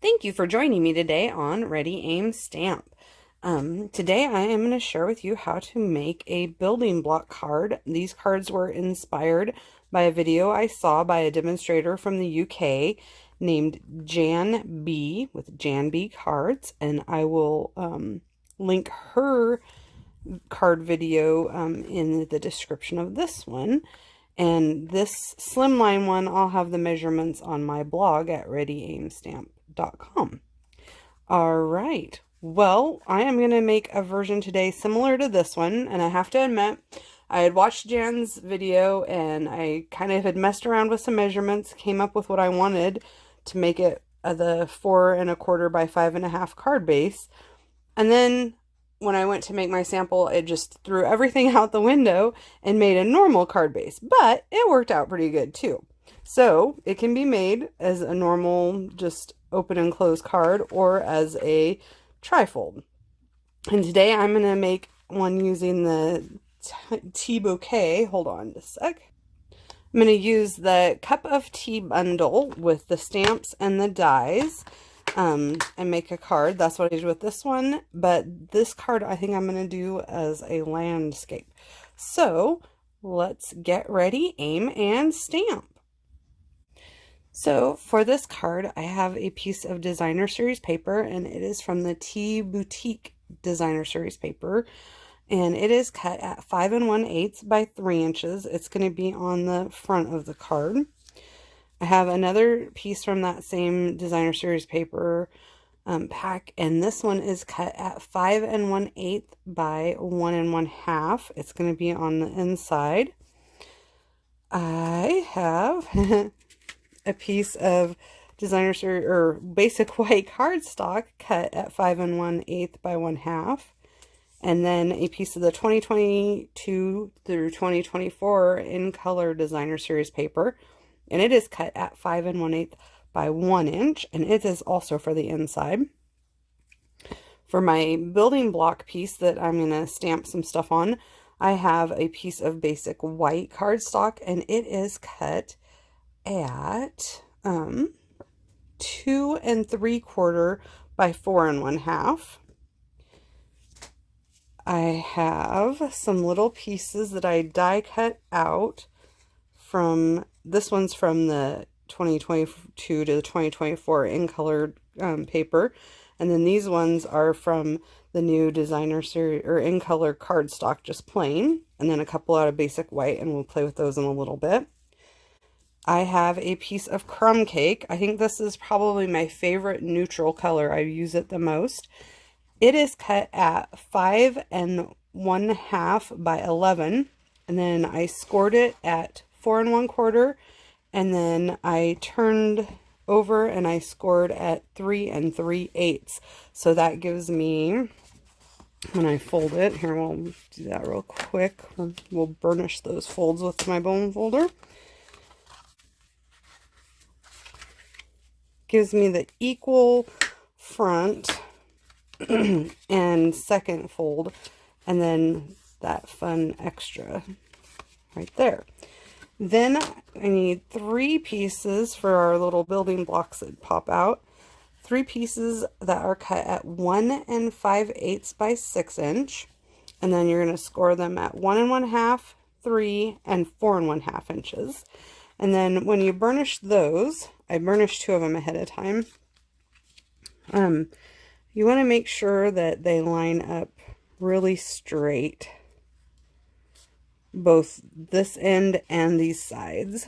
Thank you for joining me today on Ready, Aim, Stamp. Today I am going to share with you how to make a building block card. These cards were inspired by a video I saw by a demonstrator from the UK named Jan B with Jan B Cards, and I will link her card video in the description of this one. And this slimline one, I'll have the measurements on my blog at readyaimstamp.com. All right. Well, I am going to make a version today similar to this one, and I have to admit, I had watched Jan's video and I kind of had messed around with some measurements, came up with what I wanted to make it the 4 1/4 by 5 1/2 card base, and then when I went to make my sample, it just threw everything out the window and made a normal card base, but it worked out pretty good too. So it can be made as a normal, just open and close card, or as a trifold. And today I'm going to make one using the tea bouquet. Hold on a sec. I'm going to use the cup of tea bundle with the stamps and the dies. And make a card. That's what I did with this one, but this card I think I'm going to do as a landscape. So let's get ready, aim, and stamp. So for this card, I have a piece of designer series paper, and it is from the Tea Boutique designer series paper, and it is cut at 5 1/8 by 3 inches. It's going to be on the front of the card. I have another piece from that same designer series paper pack, and this one is cut at 5 1/8 by 1 1/2. It's going to be on the inside. I have a piece of designer series or basic white cardstock cut at 5 1/8 by 1/2, and then a piece of the 2022 through 2024 in color designer series paper. And it is cut at 5 1/8 by 1 inch, and it is also for the inside. For my building block piece that I'm going to stamp some stuff on, I have a piece of basic white cardstock, and it is cut at 2 3/4 by 4 1/2. I have some little pieces that I die cut out from, this one's from the 2022 to the 2024 in colored paper, and then these ones are from the new designer series or in color cardstock, just plain, and then a couple out of basic white, and we'll play with those in a little bit. I have a piece of crumb cake. I think this is probably my favorite neutral color. I use it the most. It is cut at 5 1/2 by 11, and then I scored it at 4 1/4, and then I turned over and I scored at 3 3/8. So that gives me, when I fold it, here we'll do that real quick. We'll burnish those folds with my bone folder. Gives me the equal front and second fold, and then that fun extra right there. Then I need 3 pieces for our little building blocks that pop out. 3 pieces that are cut at 1 5/8 by 6 inch. And then you're going to score them at 1 1/2, 3, and 4 1/2 inches. And then when you burnish those, I burnished 2 of them ahead of time. You want to make sure that they line up really straight, both this end and these sides,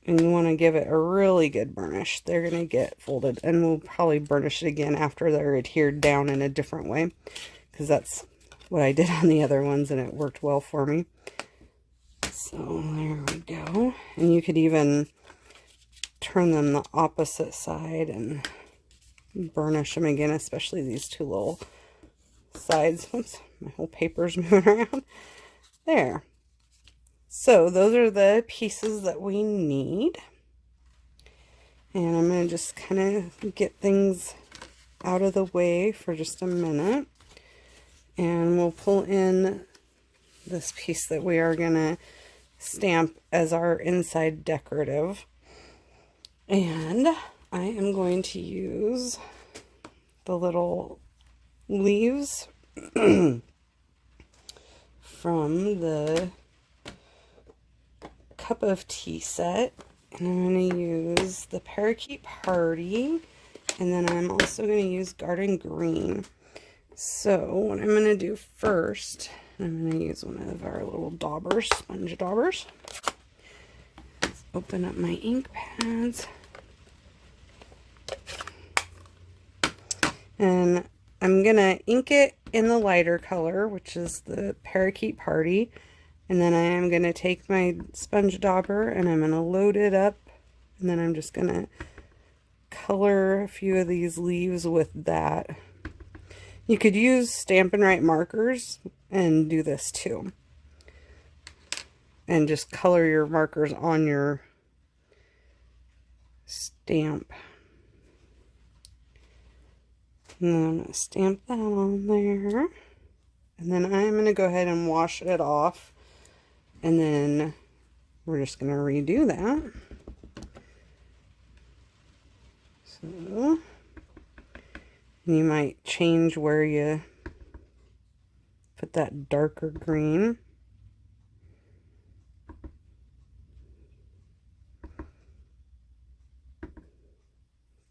and you want to give it a really good burnish. They're going to get folded, and we'll probably burnish it again after they're adhered down in a different way, because that's what I did on the other ones and it worked well for me. So there we go. And you could even turn them the opposite side and burnish them again, especially these 2 little sides. Oops, my whole paper's moving around. There. So those are the pieces that we need. And I'm going to just kind of get things out of the way for just a minute. And we'll pull in this piece that we are going to stamp as our inside decorative. And I am going to use the little leaves from the cup of tea set, and I'm going to use the Parakeet Party, and then I'm also going to use Garden Green. So what I'm going to do first, I'm going to use one of our little daubers, sponge daubers. Let's open up my ink pads. And I'm going to ink it in the lighter color, which is the Parakeet Party. And then I am going to take my sponge dauber and I'm going to load it up. And then I'm just going to color a few of these leaves with that. You could use Stampin' Write markers and do this too. And just color your markers on your stamp. And then I'm going to stamp that on there. And then I'm going to go ahead and wash it off. And then we're just going to redo that. So, you might change where you put that darker green.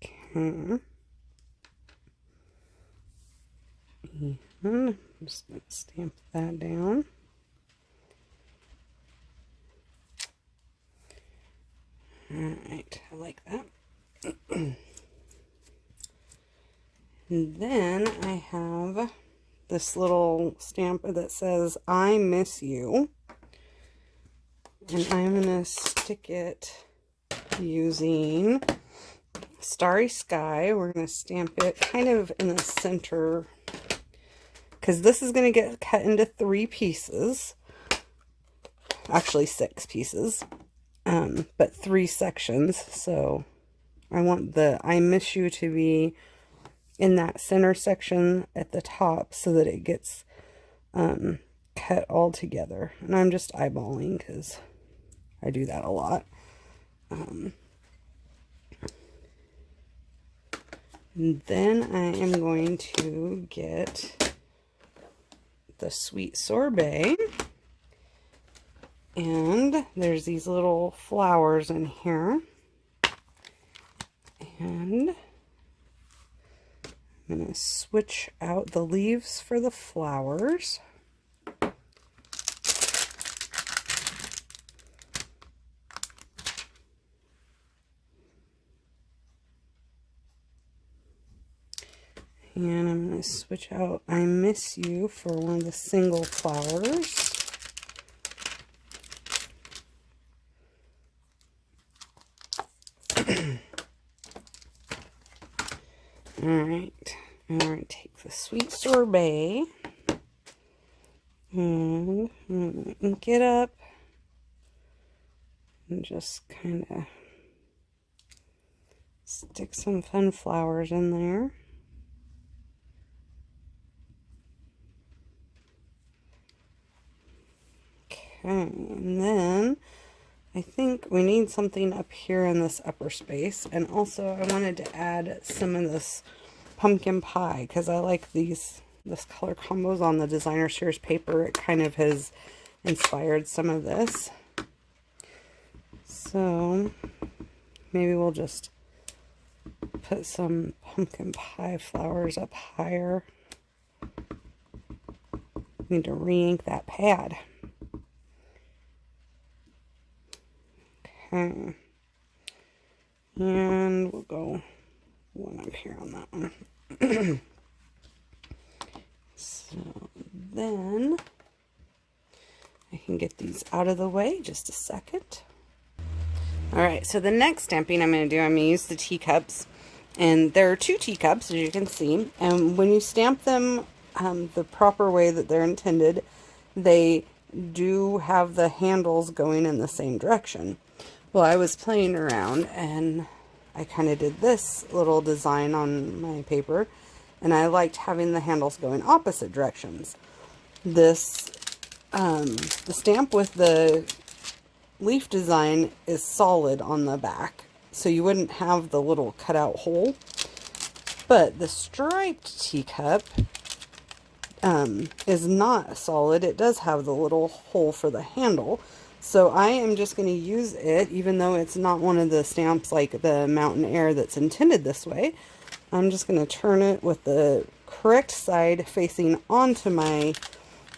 Okay. And I'm just going to stamp that down. Alright, I like that. And then I have this little stamp that says, I miss you. And I'm going to stick it using Starry Sky. We're going to stamp it kind of in the center, because this is going to get cut into 3 pieces. Actually 6 pieces. But 3 sections. So I want the I miss you to be in that center section at the top so that it gets cut all together. And I'm just eyeballing because I do that a lot. And then I am going to get the Sweet Sorbet. And there's these little flowers in here. And I'm going to switch out the leaves for the flowers. And I'm going to switch out I Miss You for one of the single flowers. Alright, I'm going to take the Sweet Sorbet and I'm going to ink it up and just kind of stick some fun flowers in there. Okay, and then I think we need something up here in this upper space, and also I wanted to add some of this pumpkin pie because I like this color combos on the Designer Series paper. It kind of has inspired some of this. So maybe we'll just put some pumpkin pie flowers up higher. Need to re-ink that pad. Okay. And we'll go one up here on that one. So then I can get these out of the way just a second. Alright, so the next stamping I'm going to do, I'm going to use the teacups. And there are 2 teacups, as you can see. And when you stamp them the proper way that they're intended, they do have the handles going in the same direction. Well, I was playing around and I kind of did this little design on my paper, and I liked having the handles going opposite directions. This, the stamp with the leaf design is solid on the back, so you wouldn't have the little cutout hole. But the striped teacup is not solid. It does have the little hole for the handle. So I am just going to use it, even though it's not one of the stamps like the Mountain Air that's intended this way. I'm just going to turn it with the correct side facing onto my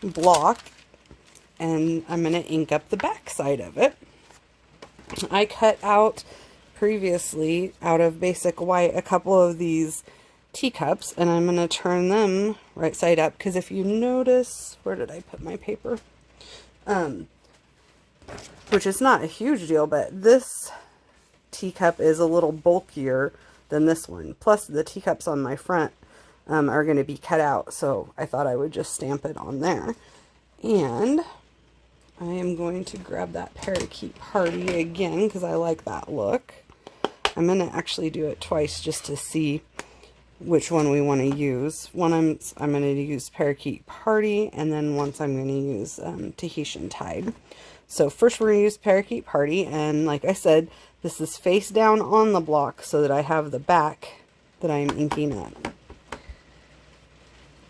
block, and I'm going to ink up the back side of it. I cut out previously out of Basic White a couple of these teacups, and I'm going to turn them right side up, because if you notice, where did I put my paper? Which is not a huge deal, but this teacup is a little bulkier than this one. Plus the teacups on my front are going to be cut out, so I thought I would just stamp it on there. And I am going to grab that Parakeet Party again because I like that look. I'm going to actually do it twice just to see which one we want to use. One I'm going to use Parakeet Party, and then once I'm going to use Tahitian Tide. So first we're going to use Parakeet Party, and like I said, this is face down on the block so that I have the back that I'm inking up.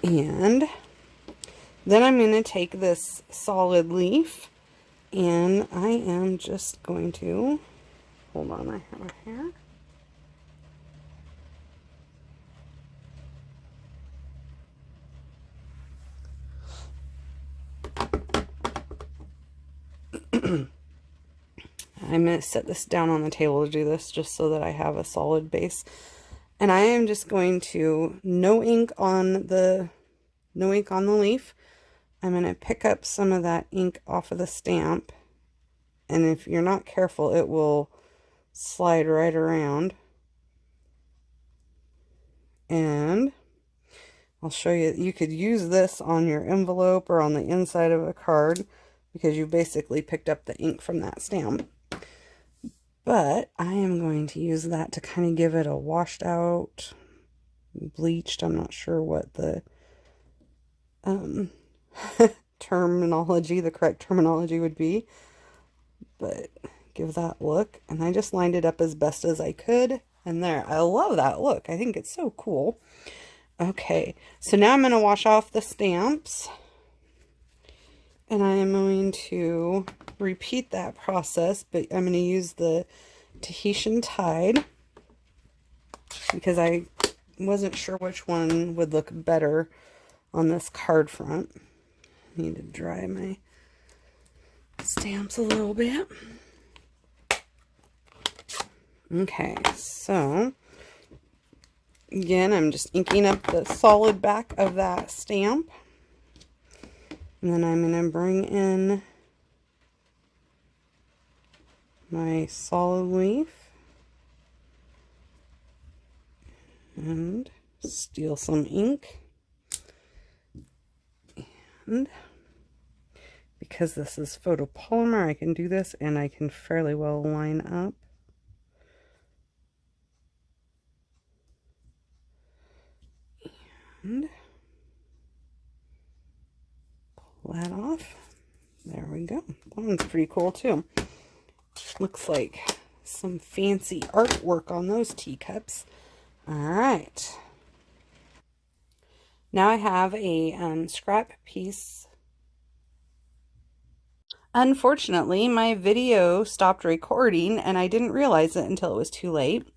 And then I'm going to take this solid leaf, and I am just going to, hold on, I have a hair. I'm going to set this down on the table to do this just so that I have a solid base. And I am just going to no ink on the leaf. I'm going to pick up some of that ink off of the stamp. And if you're not careful, it will slide right around. And I'll show you, you could use this on your envelope or on the inside of a card because you basically picked up the ink from that stamp. But I am going to use that to kind of give it a washed out, bleached, I'm not sure what the terminology, the correct terminology would be, but give that look. And I just lined it up as best as I could, and there, I love that look. I think it's so cool. Okay, so now I'm going to wash off the stamps, and I am going to repeat that process, but I'm going to use the Tahitian Tide because I wasn't sure which one would look better on this card front. I need to dry my stamps a little bit. Okay, so again, I'm just inking up the solid back of that stamp. And then I'm going to bring in my solid leaf and steal some ink. And because this is photopolymer, I can do this and I can fairly well line up. And pull that off. There we go. That one's pretty cool too. Looks like some fancy artwork on those teacups. All right. Now I have a scrap piece. Unfortunately, my video stopped recording and I didn't realize it until it was too late.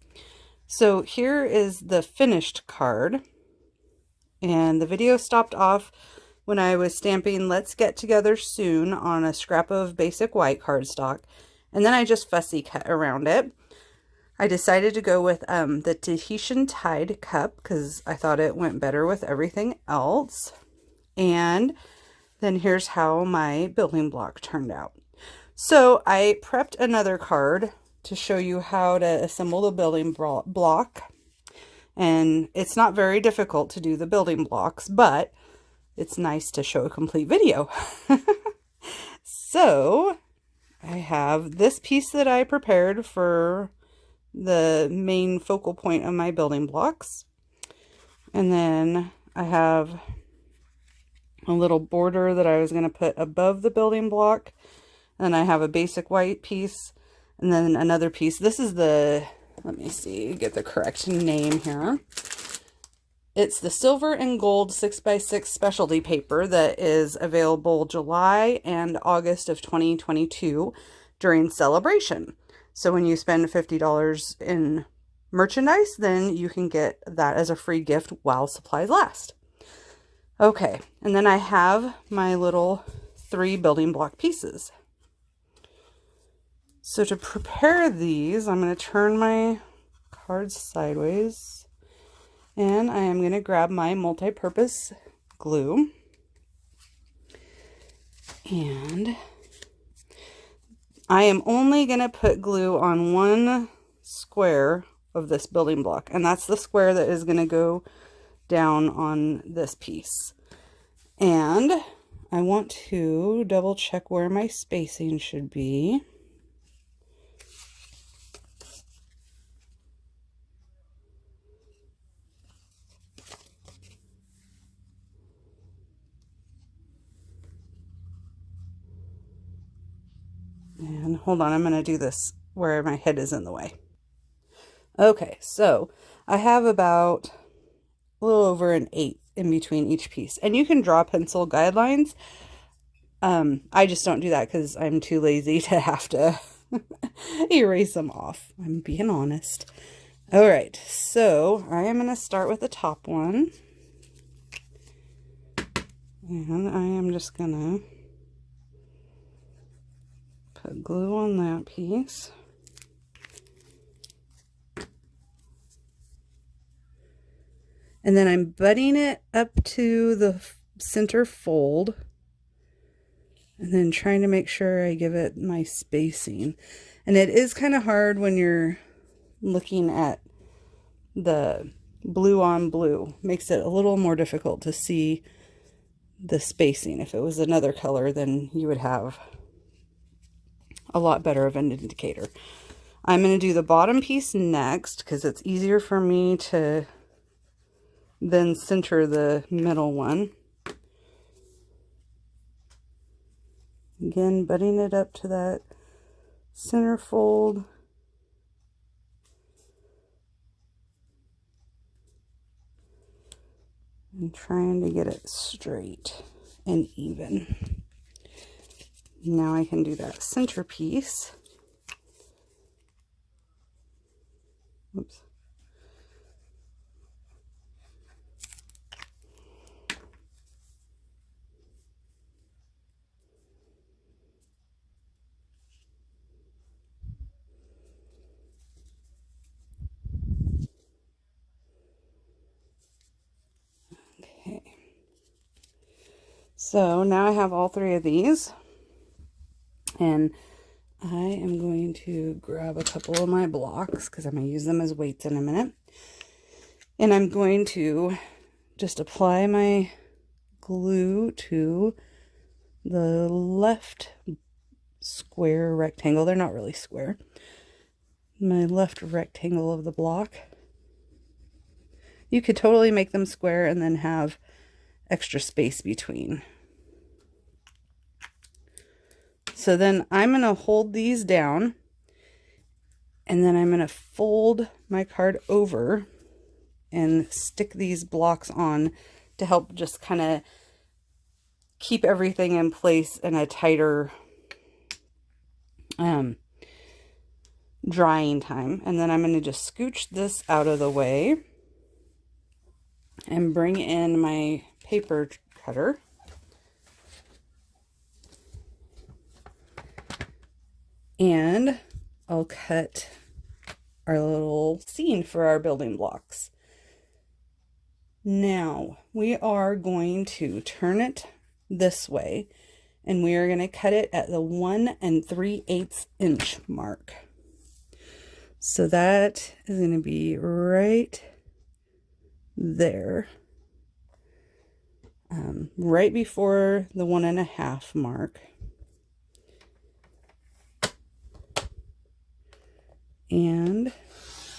So here is the finished card. And the video stopped off when I was stamping Let's Get Together Soon on a scrap of Basic White cardstock. And then I just fussy cut around it. I decided to go with the Tahitian Tide cup because I thought it went better with everything else. And then here's how my building block turned out. So I prepped another card to show you how to assemble the building block. And it's not very difficult to do the building blocks, but it's nice to show a complete video. So I have this piece that I prepared for the main focal point of my building blocks. And then I have a little border that I was going to put above the building block. And I have a Basic White piece and then another piece. This is the let me see, get the correct name here. It's the silver and gold 6x6 specialty paper that is available July and August of 2022 during celebration. So when you spend $50 in merchandise, then you can get that as a free gift while supplies last. Okay, and then I have my little 3 building block pieces. So to prepare these, I'm going to turn my cards sideways, and I am going to grab my multi-purpose glue, and I am only going to put glue on one square of this building block, and that's the square that is going to go down on this piece. And I want to double check where my spacing should be. And hold on, I'm going to do this where my head is in the way. Okay, so I have about a little over an 1/8 in between each piece. And you can draw pencil guidelines. I just don't do that because I'm too lazy to have to erase them off. I'm being honest. All right, so I am going to start with the top one. And I am just going to put glue on that piece. And then I'm butting it up to the center fold. And then trying to make sure I give it my spacing. And it is kind of hard when you're looking at the blue on blue. Makes it a little more difficult to see the spacing. If it was another color, then you would have a lot better of an indicator. I'm going to do the bottom piece next because it's easier for me to then center the middle one. Again, butting it up to that center fold. And trying to get it straight and even. Now I can do that center piece. Oops. Okay. So now I have all 3 of these. And I am going to grab a couple of my blocks because I'm going to use them as weights in a minute. And I'm going to just apply my glue to the left square rectangle. They're not really square. My left rectangle of the block. You could totally make them square and then have extra space between. So then I'm going to hold these down, and then I'm going to fold my card over and stick these blocks on to help just kind of keep everything in place in a tighter drying time. And then I'm going to just scooch this out of the way and bring in my paper cutter. And I'll cut our little scene for our building blocks. Now we are going to turn it this way, and we are going to cut it at the 1 3/8 inch mark. So that is going to be right there, right before the 1 1/2 mark. And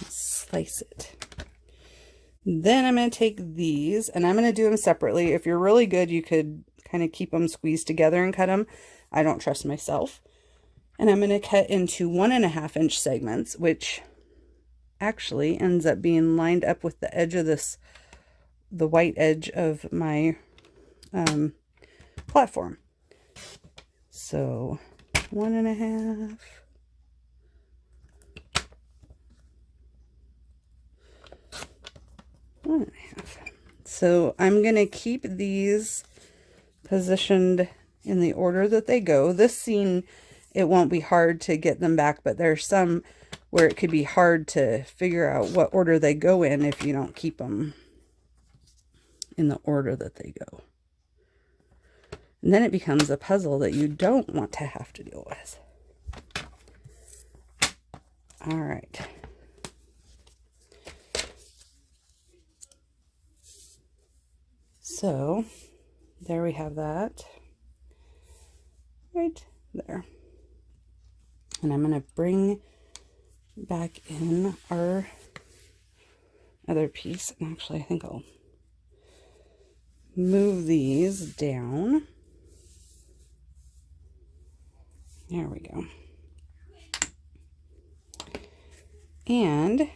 slice it. Then I'm going to take these, and I'm going to do them separately. If you're really good, you could kind of keep them squeezed together and cut them. I don't trust myself. And I'm going to cut into 1 1/2 inch segments, which actually ends up being lined up with the edge of the white edge of my platform. So 1.5. So I'm going to keep these positioned in the order that they go. This scene, it won't be hard to get them back, but there's some where it could be hard to figure out what order they go in if you don't keep them in the order that they go. And then it becomes a puzzle that you don't want to have to deal with. All right. So there we have that right there. And I'm going to bring back in our other piece. And actually, I think I'll move these down. There we go. And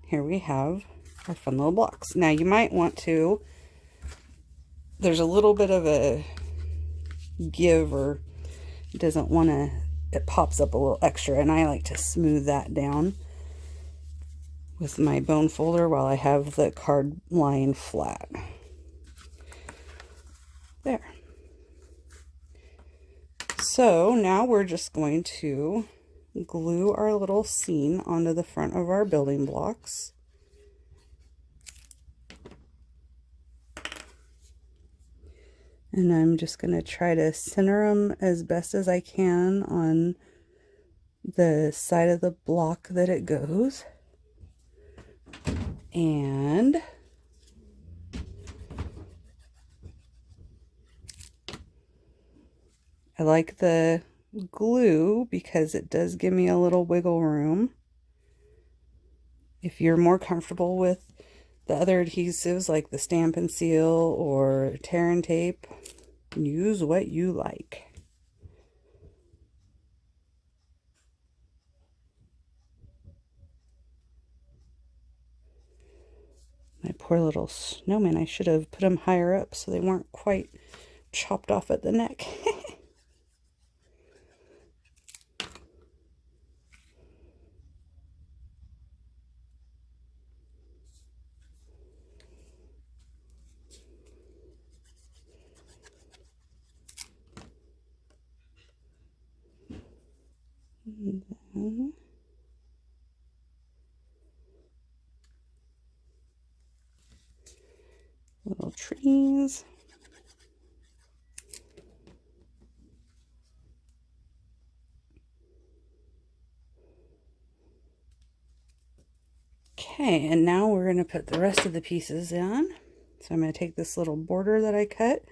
here we have our fun little blocks. Now you might want to, there's a little bit of a give, or it doesn't want to, it pops up a little extra, and I like to smooth that down with my bone folder while I have the card lying flat. There. So now we're just going to glue our little scene onto the front of our building blocks. And I'm just going to try to center them as best as I can on the side of the block that it goes. And I like the glue because it does give me a little wiggle room. If you're more comfortable with the other adhesives like the Stampin' Seal or Tear and Tape, use what you like. My poor little snowman, I should have put them higher up so they weren't quite chopped off at the neck. And then little trees. Okay, and now we're going to put the rest of the pieces on. So I'm going to take this little border that I cut.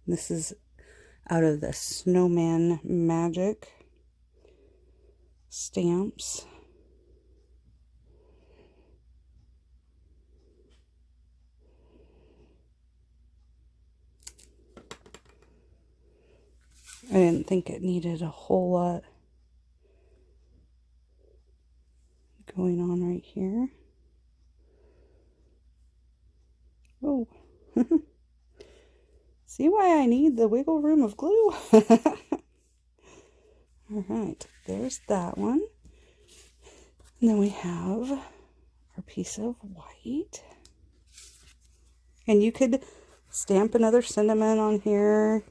This is out of the Snowman Magic stamps. I didn't think it needed a whole lot going on right here. Oh, see why I need the wiggle room of glue? All right, there's that one. And then we have our piece of white. And you could stamp another cinnamon on here.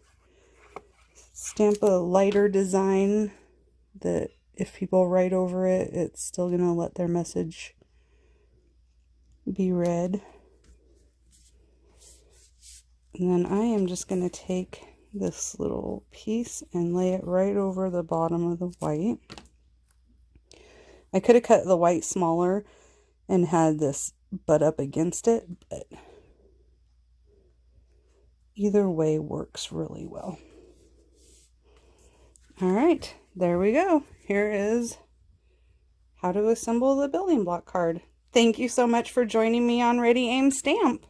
Stamp a lighter design that if people write over it, it's still going to let their message be read. And then I am just going to take this little piece and lay it right over the bottom of the white. I could have cut the white smaller and had this butt up against it, but either way works really well. All right, there we go. Here is how to assemble the building block card. Thank you so much for joining me on Ready, Aim, Stamp.